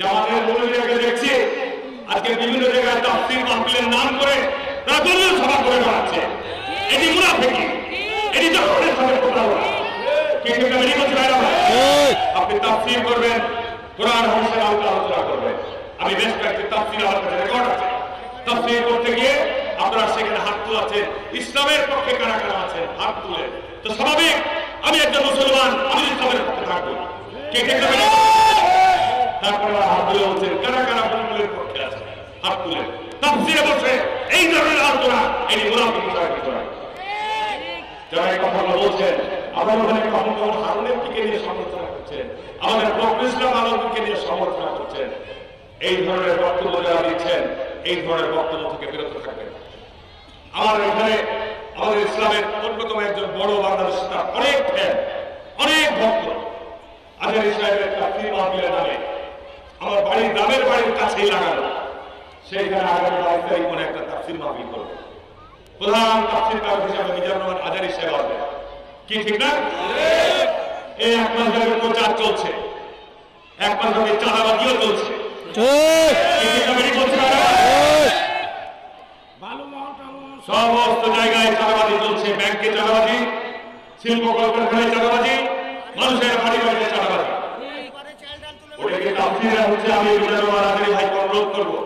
জামাতের মুরব্বীদেরকে দেখছি আজকে বিভিন্ন জায়গায় তাফসীর মাহফিলের নাম করে তারা দলীয় সভা করে বেড়াচ্ছে। এটি মুনাফিকি, এটি জামাতের সাথে কথা বলা। কে কে মেনে বলছে ভাইরা? আপনি তাফসীর করবেন, কোরআন হাদিসের আলোচনা করবেন। আমি বেশ কয়েকটি তাফসীর আমার কাছে রেকর্ড আছে। তাফসীর করতে গিয়ে আপনারা সেখানে হাত তুলেছেন, ইসলামের পক্ষে কারা কারা আছেন হাত তুলে। তো স্বাভাবিক আমি একজন মুসলমান, আমি ইসলামের পক্ষে থাকবো। কে কে মেনে তারপরে হাত তুলে বলছেন কারা কারা মুসলিমের পক্ষে আছে হাত তুলে। তাফসীরে বসে এই ধরনের আলোচনা, এটি মুনাফিকি ছাড়া কিছু নয়। যারা এই কথাগুলো বলছেন, আপনারা ওখানে কখন কখন হারুনের দিকে নিয়ে সমালোচনা করছেন, আমাদের ফখরুল ইসলাম আলমগীরকে নিয়ে সমালোচনা করছেন। এই ধরনের বক্তব্য যারা দিচ্ছেন, এই ধরনের বক্তব্য থেকে বিরত থাকবেন। আমার এখানে আমাদের ইসলামের অন্যতম একজন বড় বাংলাদেশ তার অনেক ফ্যান, অনেক ভক্ত। আজহারী সাহেবের তাফসীর মাহফিলের নামে আমার বাড়ির গ্রামের বাড়ির কাছেই লাগানো, সেইখানে আগামী 22 তারিখ মনে একটা তাফসীর মাহফিল করবে। প্রধান তাফসীরকার হিসেবে মিজানুর রহমান আজহারী সাহেব আসবে। কি ঠিক না? এই এক মাস ধরে প্রচার চলছে, এক মাস ধরে চাঁদাবাজিও চলছে। সমস্ত জায়গায় চাঁদাবাজি চলছে, ব্যাংকে চাঁদাবাজি, শিল্প কলকারখানায় চাঁদাবাজি, মানুষের বাড়ি বাড়িতে চাঁদাবাজি। ওটাকে তাফসীরে হচ্ছে আমি মিজানুর রহমান আজহারী ভাইকে অনুরোধ করবো,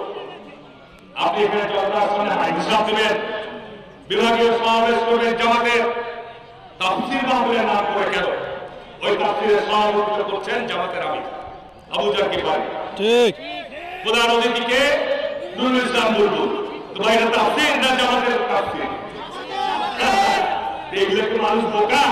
আপনি এখানে জনতার সামনে হিসাব দেবেন, বিভাগীয় সমাবেশ করবেন। জামাতের তাফসীর মাহফিলের নাম করে কেন? ওই তাফসীরের সভাপতিত্ব করছেন জামাতের আমির আবু জাকির ভাই, ঠিক। প্রধান অতিথিকে নুরুল ইসলাম বুলবুল। তো ভাই এটা তাফসীর না জামাতের তাফসীর? দেখলে কি মানুষ বোকা?